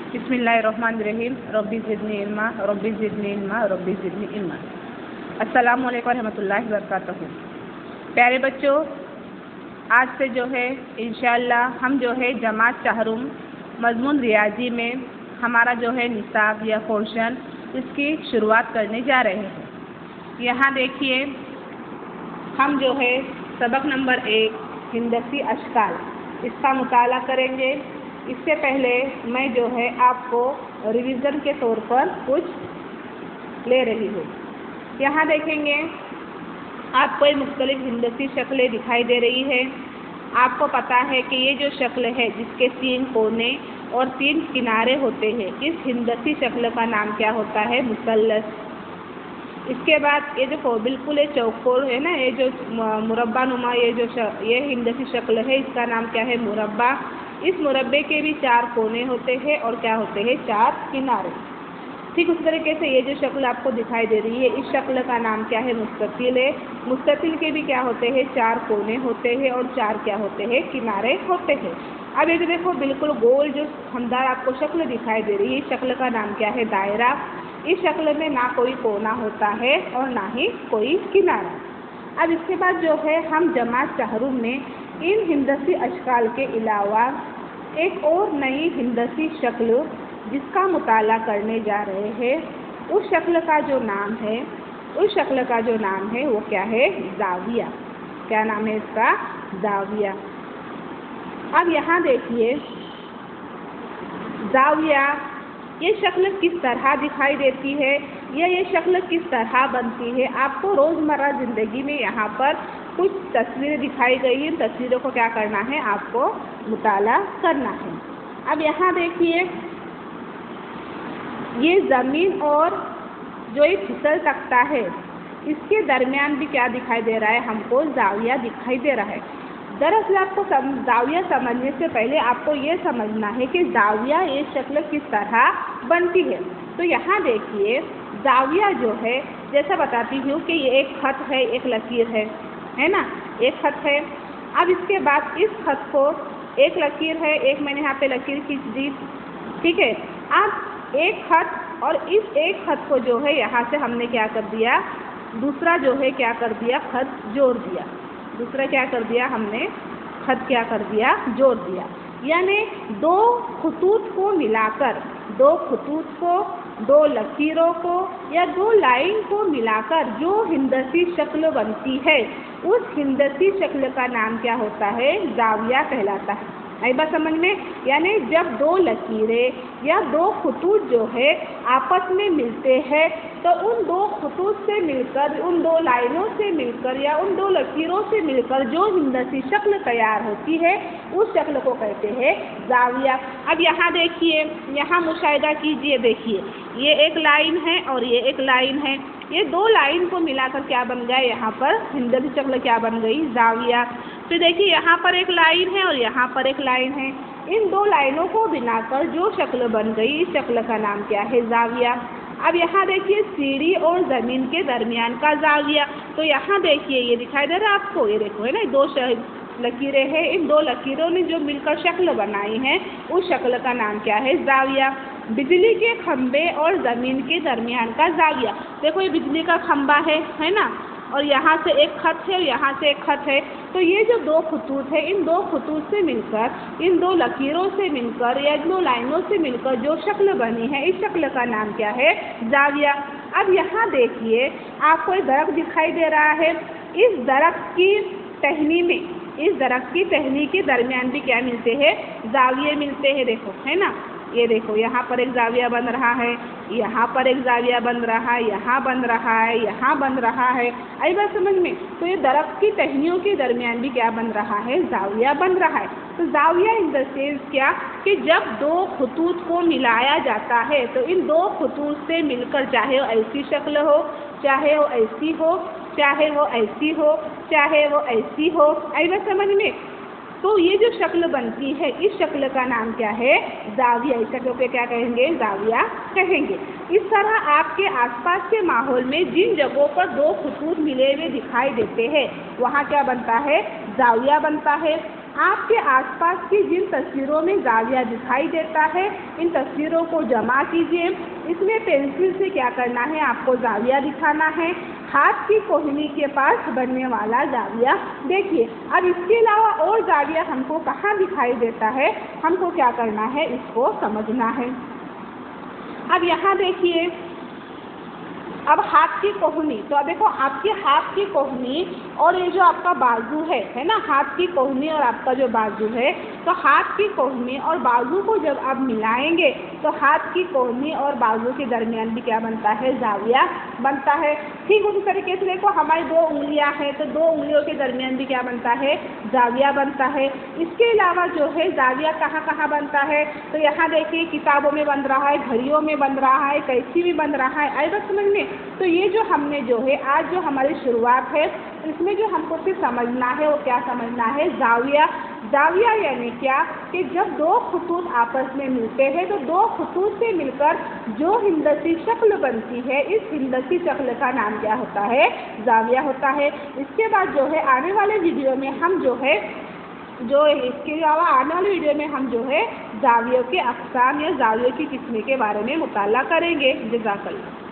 बिस्मिल्लाहिर्रहमानिर्रहीम। रब्बी ज़िदनी इल्मा, रब्बी ज़िदनी इल्मा, रब्बी ज़िदनी इल्मा। अस्सलामु अलैकुम रहमतुल्लाहि व बरकातहू। प्यारे बच्चों, आज से जो है इंशाअल्लाह हम जो है जमात चाहरुम मज़मून रियाजी में हमारा जो है निसाब या पोर्शन इसकी शुरुआत करने जा रहे हैं। यहाँ देखिए, हम जो है सबक नंबर 1 हिंदसी अशकाल इसका मुताला करेंगे। इससे पहले मैं जो है आपको रिवीज़न के तौर पर कुछ ले रही हूँ। यहाँ देखेंगे, आपको ये मुख्तलिफ हिंदसी शक्लें दिखाई दे रही है। आपको पता है कि ये जो शक्ल है जिसके 3 कोने और 3 किनारे होते हैं, इस हिंदसी शक्ल का नाम क्या होता है? मुसल्लस। इसके बाद ये जो बिल्कुल ये चौकोर है ना, ये जो मुरब्बा नुमा ये हिंदसी शक्ल है, इसका नाम क्या है? मुरब्बा। इस मुरब्बे के भी 4 कोने होते हैं और क्या होते हैं? 4 किनारे। ठीक उस तरीके से ये जो शक्ल आपको दिखाई दे रही है, इस शक्ल का नाम क्या है? मुस्ततिल है। मुस्ततिल के भी क्या होते हैं? 4 कोने होते हैं और 4 क्या होते हैं? किनारे होते हैं। अब ये जो देखो बिल्कुल गोल जो हमदार आपको शक्ल दिखाई दे रही है, इस शक्ल का नाम क्या है? दायरा। इस शक्ल में ना कोई कोना होता है और ना ही कोई किनारा। अब इसके बाद जो है हम जमात चाहरुम में इन हिंदसी अशकाल के अलावा एक और नई हिंदसी शक्ल जिसका मुताला करने जा रहे हैं, उस शक्ल का जो नाम है वो क्या है? ज़ाविया। क्या नाम है इसका? ज़ाविया। अब यहाँ देखिए, ज़ाविया ये शक्ल किस तरह दिखाई देती है या ये शक्ल किस तरह बनती है? आपको रोज़मर्रा ज़िंदगी में यहाँ पर कुछ तस्वीरें दिखाई गई हैं। तस्वीरों को क्या करना है? आपको मुताला करना है। अब यहाँ देखिए, ये ज़मीन और जो ये फिसल तख्ता है, इसके दरमियान भी क्या दिखाई दे रहा है? हमको ज़ाविया दिखाई दे रहा है। दरअसल आपको ज़ाविया समझने से पहले आपको ये समझना है कि ज़ाविया ये शक्ल किस तरह बनती है। तो यहाँ देखिए, ज़ाविया जो है, जैसा बताती हूँ कि ये एक खत है, एक लकीर है ना, एक खत है। अब इसके बाद इस खत को एक लकीर है, एक मैंने यहाँ पे लकीर खींच दी, ठीक है। अब एक खत और इस एक खत को जो है यहाँ से हमने क्या कर दिया? दूसरा जो है क्या कर दिया? खत जोड़ दिया। दूसरा क्या कर दिया? हमने खत क्या कर दिया? जोड़ दिया। यानी 2 खतूत को मिलाकर, 2 खतूत को, 2 लकीरों को या 2 लाइन को मिलाकर जो हिंदसी शक्ल बनती है, उस हिंदसी शक्ल का नाम क्या होता है? ज़ाविया कहलाता है। आई बात समझ में? यानी जब 2 लकीरें या 2 खतूत जो है आपस में मिलते हैं, तो उन 2 खतूत से मिलकर, उन 2 लाइनों से मिलकर या उन 2 लकीरों से मिलकर जो हिंदसी शक्ल तैयार होती है, उस शक्ल को कहते हैं ज़ाविया। अब यहाँ देखिए, यहाँ मुशाहिदा कीजिए, देखिए ये एक लाइन है और ये एक लाइन है। ये 2 लाइन को मिलाकर क्या बन गया? यहाँ पर हिंदसी शक्ल क्या बन गई? ज़ाविया। फिर देखिए, यहाँ पर एक लाइन है और यहाँ पर एक लाइन है। इन 2 लाइनों को मिलाकर जो शक्ल बन गई, इस शक्ल का नाम क्या है? ज़ाविया। अब यहाँ देखिए, सीढ़ी और ज़मीन के दरमियान का ज़ाविया। तो यहाँ देखिए, ये दिखाई दे रहा है आपको? ये देखो, है ना, 2 लकीरें हैं। इन 2 लकीरों ने जो मिलकर शक्ल बनाई है, उस शक्ल का नाम क्या है? ज़ाविया। बिजली के खंभे और ज़मीन के दरमियान का ज़ाविया। देखो, ये बिजली का खंभा है ना, और यहाँ से एक खत है और यहाँ से एक खत है। तो ये जो 2 खतूत है, इन 2 खतूत से मिलकर, इन 2 लकीरों से मिलकर या 2 लाइनों से मिलकर जो शक्ल बनी है, इस शक्ल का नाम क्या है? ज़ाविया। अब यहाँ देखिए, आपको एक दरख्त दिखाई दे रहा है। इस दरख्त की टहनी में, इस दरख्त की टहनी के दरमियान भी क्या मिलते हैं? ज़ाविये मिलते हैं। देखो, है ना, ये देखो, यहाँ पर एक ज़ाविया बन रहा है, यहाँ पर एक ज़ाविया बन रहा है, यहाँ बन रहा है, यहाँ बन रहा है। आई बात समझ में? तो ये दरख्त की टहनियों के दरमियान भी क्या बन रहा है? ज़ाविया बन रहा है। तो ज़ाविया इन द सेंस क्या कि जब 2 खतूत को मिलाया जाता है, तो इन 2 खतूत से मिलकर, चाहे वो ऐसी शक्ल हो, चाहे वो ऐसी हो, चाहे वो ऐसी हो, चाहे वो ऐसी हो। आई बात समझ में? तो ये जो शक्ल बनती है, इस शक्ल का नाम क्या है? ज़ाविया। इस शक्ल को क्या कहेंगे? ज़ाविया कहेंगे। इस तरह आपके आसपास के माहौल में जिन जगहों पर 2 खतूत मिले हुए दिखाई देते हैं, वहाँ क्या बनता है? ज़ाविया बनता है। आपके आसपास की जिन तस्वीरों में जाविया दिखाई देता है, इन तस्वीरों को जमा कीजिए। इसमें पेंसिल से क्या करना है, आपको जाविया दिखाना है। हाथ की कोहनी के पास बनने वाला जाविया देखिए। अब इसके अलावा और जाविया हमको कहाँ दिखाई देता है, हमको क्या करना है, इसको समझना है। अब यहाँ देखिए, अब हाथ की कोहनी, तो अब देखो आपके हाथ की कोहनी और ये जो आपका बाजू है ना, हाथ की कोहनी और आपका जो बाजू है, तो हाथ की कोहनी और बाजू को जब आप मिलाएंगे तो हाथ की कोहनी और बाजू के दरमियान भी क्या बनता है, जाविया बनता है। ठीक उसी तरीके से देखो हमारी 2 उंगलियां हैं, तो 2 उंगलियों के दरमियान भी क्या बनता है, जाविया बनता है। इसके अलावा जो है जाविया कहाँ कहाँ बनता है, तो यहाँ देखिए किताबों में बन रहा है, घड़ियों में बन रहा है, कैंची में बन रहा है। आई बात समझ में? तो ये जो हमने जो है आज जो हमारी शुरुआत है, इसमें जो हमको सिर्फ समझना है वो क्या समझना है, जाविया। जाविया यानी क्या कि जब 2 खतूत आपस में मिलते हैं तो 2 खतूत से मिलकर जो हिंदसी शक्ल बनती है, इस हिंदसी शक्ल का नाम क्या होता है, जाविया होता है। इसके बाद जो है आने वाले वीडियो में हम जो है इसके अलावा आने वाले वीडियो में हम जो है जावियों के अक़साम या जावियों की किस्में के बारे में मुताला करेंगे। जज़ाकल्लाह।